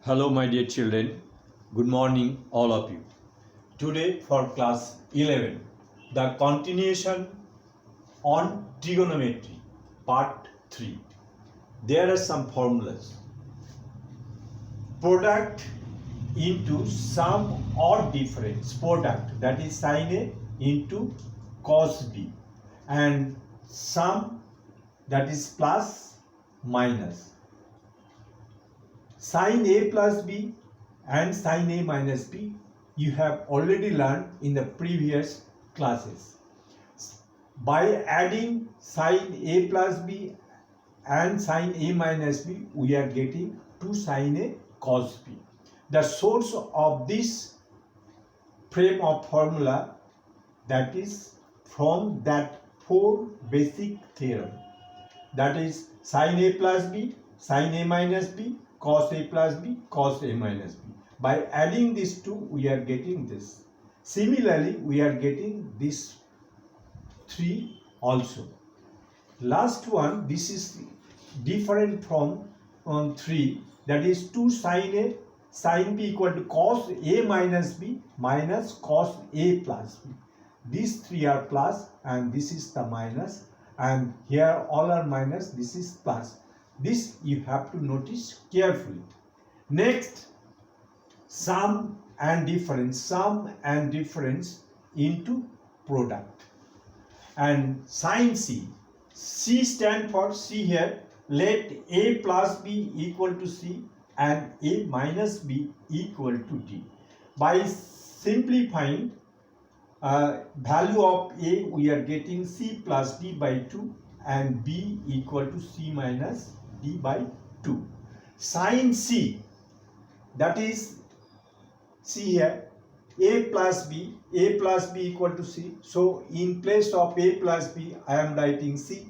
Hello, my dear children. Good morning, all of you. Today, for class 11, the continuation on trigonometry, part 3. There are some formulas. Product into sum or difference. Product, that is sin A into cos B. And sum, that is plus minus. Sin A plus B and sin A minus B you have already learned in the previous classes. By adding sin A plus B and sin A minus B, we are getting 2 sin A cos B. The source of this frame of formula, that is from that 4 basic theorem, that is sin A plus B, sin A minus B, cos A plus B, cos A minus B. By adding these two, we are getting this. Similarly, we are getting this 3 also. Last one, this is different from 3, that is 2 sin A, sin B equal to cos A minus B minus cos A plus B. These 3 are plus and this is the minus, and here all are minus, this is plus. This you have to notice carefully. Next, sum and difference into product. And sin C, C stand for, see here, let A plus B equal to C and A minus B equal to D. By simplifying value of A, we are getting C plus D by 2 and B equal to C minus D by 2. Sin C, that is, see here, A plus B equal to C. So in place of A plus B, I am writing C,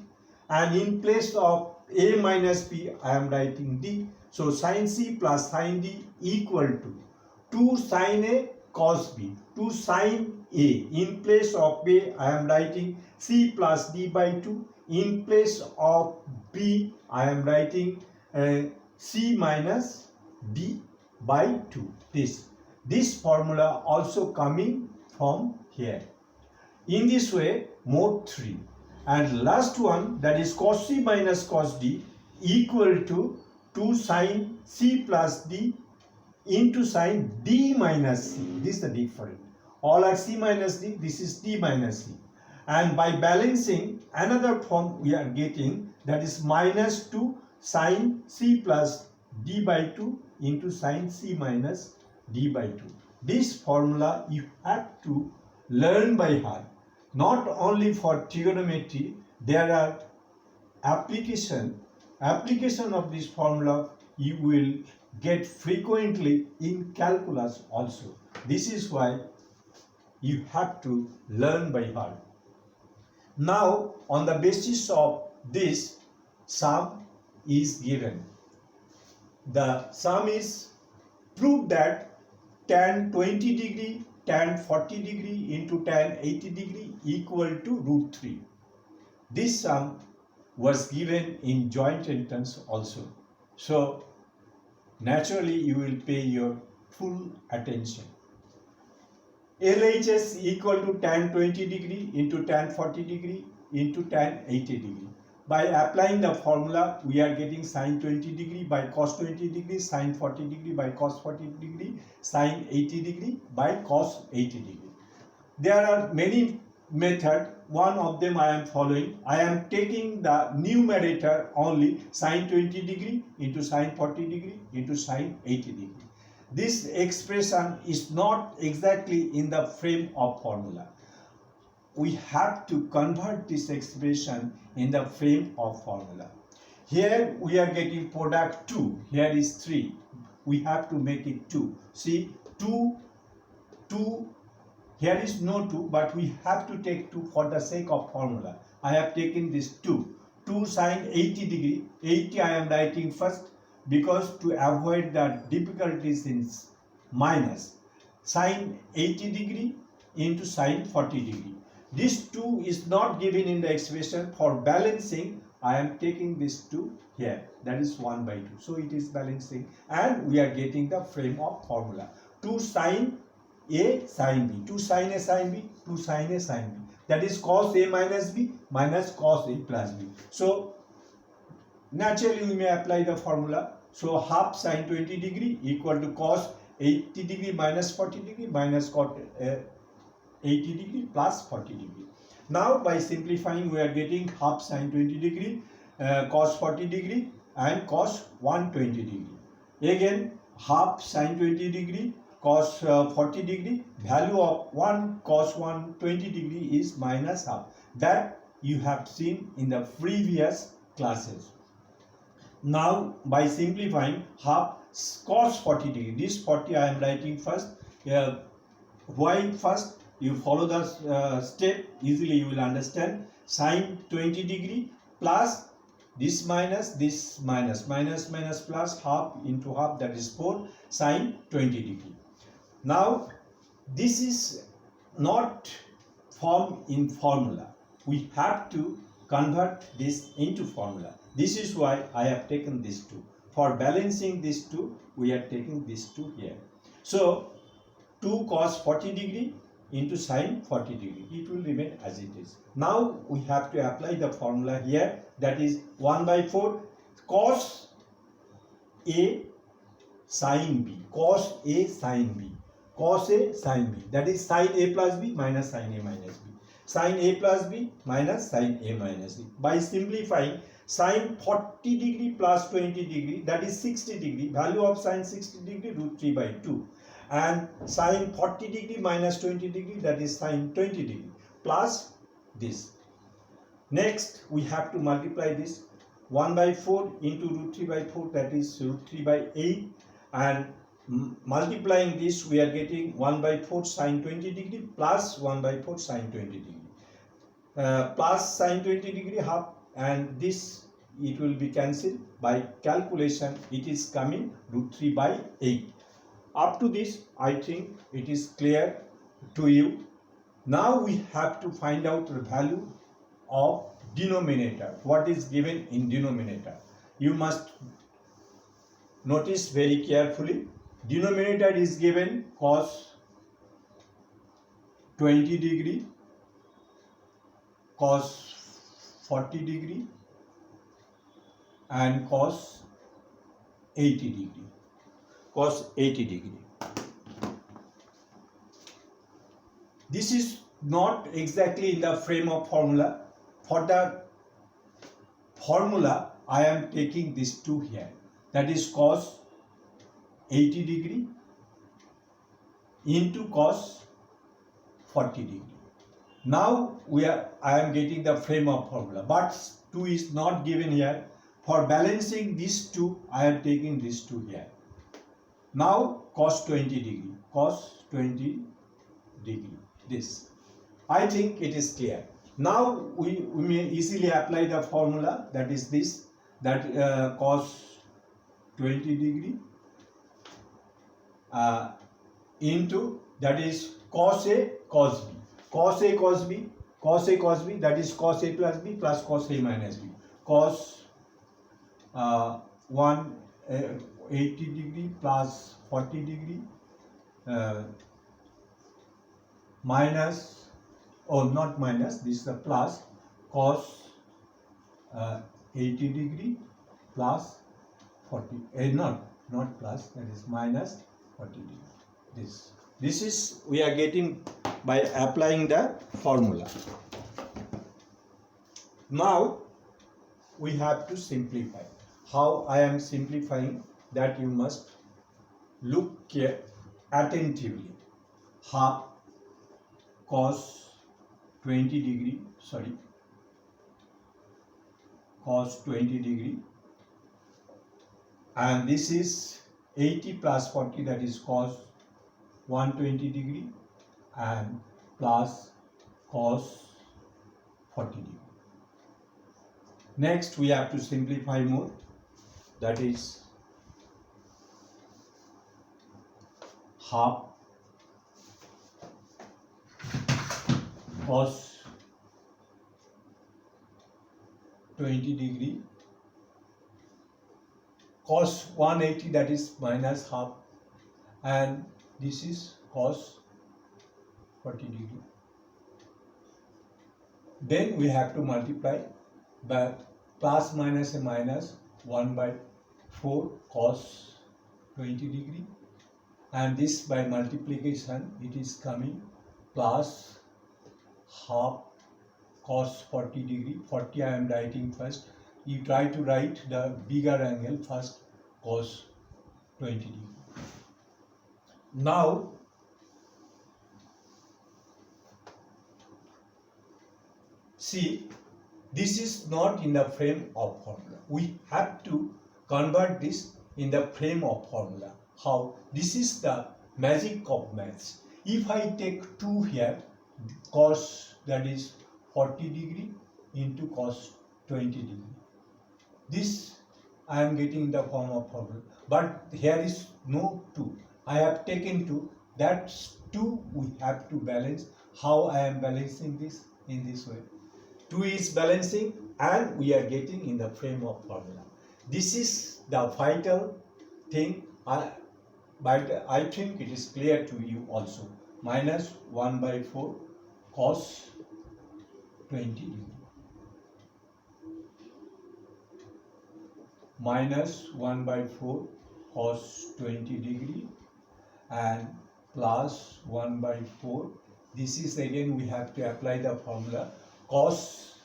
and in place of A minus B, I am writing D. So sin C plus sin D equal to 2 sin A cos B. 2 sin A, in place of A, I am writing C plus D by 2. In place of B, I am writing C minus D by 2. This formula also coming from here. In this way, mode 3. And last one, that is cos C minus cos D equal to 2 sin C plus D into sin D minus C. This is the difference. All are C minus D, this is D minus C. And by balancing, another form we are getting, that is minus 2 sin C plus D by 2 into sin C minus D by 2. This formula you have to learn by heart. Not only for trigonometry, there are application of this formula you will get frequently in calculus also. This is why you have to learn by heart. Now, on the basis of this, sum is given. The sum is, prove that tan 20 degree, tan 40 degree into tan 80 degree equal to root 3. This sum was given in joint entrance also. So, naturally you will pay your full attention. LHS equal to tan 20 degree into tan 40 degree into tan 80 degree. By applying the formula, we are getting sin 20 degree by cos 20 degree, sin 40 degree by cos 40 degree, sin 80 degree by cos 80 degree. There are many methods. One of them I am following. I am taking the numerator only, sin 20 degree into sin 40 degree into sin 80 degree. This expression is not exactly in the frame of formula. We have to convert this expression in the frame of formula. Here we are getting product 2. Here is 3. We have to make it 2. See, 2, here is no 2, but we have to take 2 for the sake of formula. I have taken this 2. 2 sin 80 degree. 80 I am writing first, because to avoid the difficulties in minus. Sin 80 degree into sin 40 degree. This 2 is not given in the expression. For balancing, I am taking this 2 here. that is 1 by 2. So it is balancing, and we are getting the frame of formula. 2 sine A sine B, 2 sine A sine B, 2 sine A sine B, that is cos A minus B minus cos A plus B. So naturally we may apply the formula. So half sine 20 degree equal to cos 80 degree minus 40 degree minus cot 80 degree plus 40 degree. Now by simplifying we are getting half sine 20 degree, cos 40 degree and cos 120 degree. Again half sine 20 degree cos 40 degree, value of 1 cos 120 degree is minus half. That you have seen in the previous classes. Now by simplifying half cos 40 degree, this 40 I am writing first. Why first? You follow the step, easily you will understand. Sine 20 degree plus this minus minus plus half into half, that is 4 sine 20 degree. Now this is not formed in formula. We have to convert this into formula. This is why I have taken this 2. For balancing this 2, we are taking this 2 here. So 2 cos 40 degree into sine 40 degree, it will remain as it is. Now we have to apply the formula here, that is 1 by 4 cos A sine B, cos A sine B, cos A sine B, that is sine A plus B minus sine A minus B, sine A plus B minus sine A minus B. By simplifying, sine 40 degree plus 20 degree, that is 60 degree, value of sine 60 degree root 3 by 2, and sine 40 degree minus 20 degree, that is sine 20 degree, plus this. Next we have to multiply this 1 by 4 into root 3 by 4, that is root 3 by 8, and multiplying this we are getting 1 by 4 sine 20 degree plus 1 by 4 sine 20 degree, plus sine 20 degree half, and this it will be cancelled. By calculation it is coming root 3 by 8. Up to this I think it is clear to you. Now we have to find out the value of denominator. What is given in denominator? You must notice very carefully. Denominator is given cos 20 degree, cos 40 degree and cos 80 degree. Cos 80 degree. This is not exactly in the frame of formula. For the formula I am taking this 2 here, that is cos 80 degree into cos 40 degree. Now I am getting the frame of formula, but 2 is not given here. For balancing these 2 I am taking this 2 here. Now cos 20 degree, cos 20 degree, this. I think it is clear. Now we may easily apply the formula, that is this, that cos 20 degree into, that is cos A cos B, cos A cos B, cos A cos B, that is cos A plus B plus cos A minus B, cos 180 degree plus 40 degree minus, not minus, this is the plus, cos 80 degree plus 40, not plus, that is minus 40 degree. This is we are getting by applying the formula. Now we have to simplify. How I am simplifying, that you must look here attentively. Half cos 20 degree, cos 20 degree, and this is 80 plus 40, that is cos 120 degree, and plus cos 40 degree. Next we have to simplify more, that is half cos 20 degree cos 180, that is minus half, and this is cos 40 degree. Then we have to multiply by plus minus a minus 1 by 4 cos 20 degree, and this by multiplication it is coming plus half cos 40 degree. 40 I am writing first. You try to write the bigger angle first, cos 20 degree. Now see, this is not in the frame of formula. We have to convert this in the frame of formula. How? This is the magic of maths. If I take 2 here, cos, that is 40 degree into cos 20 degree. This I am getting in the form of formula. But here is no 2. I have taken 2. That's 2 we have to balance. How I am balancing this? In this way. 2 is balancing and we are getting in the frame of formula. This is the vital thing, but I think it is clear to you also. Minus 1 by 4 cos 20 degree. Minus 1 by 4 cos 20 degree and plus 1 by 4. This is again we have to apply the formula cos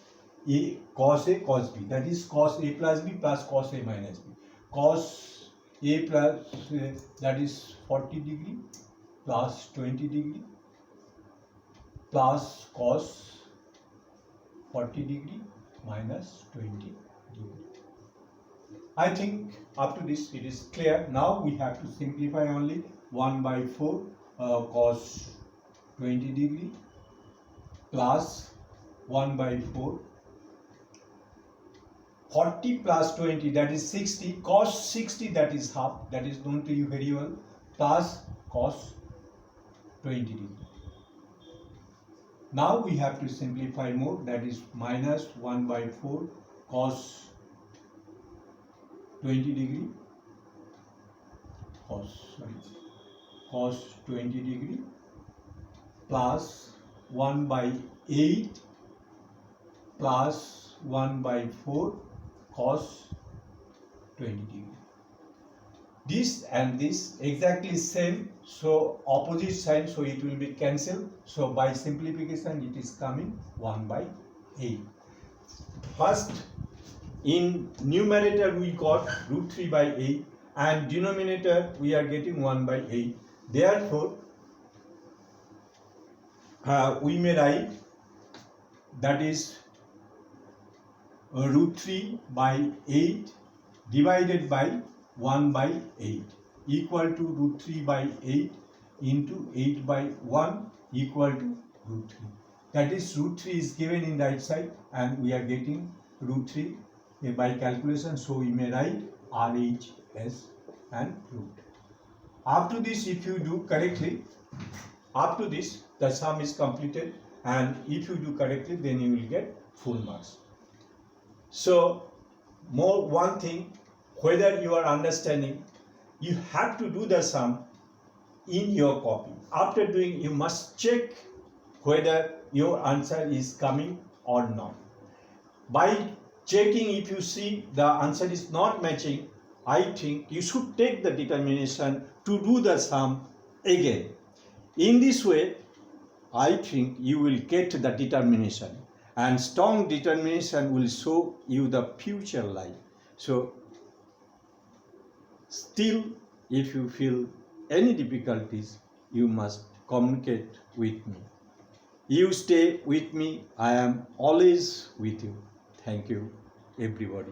A, cos B, that is cos A plus B plus cos A minus B. Cos A plus that is 40 degree plus 20 degree plus cos 40 degree minus 20 degree. I think up to this it is clear. Now we have to simplify only 1 by 4 cos 20 degree plus 1 by 4 40 plus 20, that is 60, cos 60, that is half, that is known to you very well, plus cos 20 degree. Now we have to simplify more, that is minus 1 by 4 cos 20 degree, cos 20 degree plus 1 by 8 plus 1 by 4 cos 20 degree. This and this exactly same, so opposite sign, so it will be cancelled. So by simplification it is coming 1 by 8. First, in numerator we got root 3 by 8 and denominator we are getting 1 by 8. Therefore, we may write that is root 3 by 8 divided by 1 by 8 equal to root 3 by 8 into 8 by 1 equal to root 3. That is root 3 is given in right side and we are getting root 3 by calculation, so we may write RH as and root. Up to this, if you do correctly, up to this the sum is completed, and if you do correctly then you will get full marks. So more one thing, whether you are understanding, you have to do the sum in your copy. After doing, you must check whether your answer is coming or not. By checking, if you see the answer is not matching, I think you should take the determination to do the sum again. In this way, I think you will get the determination, and strong determination will show you the future life. So still, if you feel any difficulties, you must communicate with me. You stay with me. I am always with you. Thank you, everybody.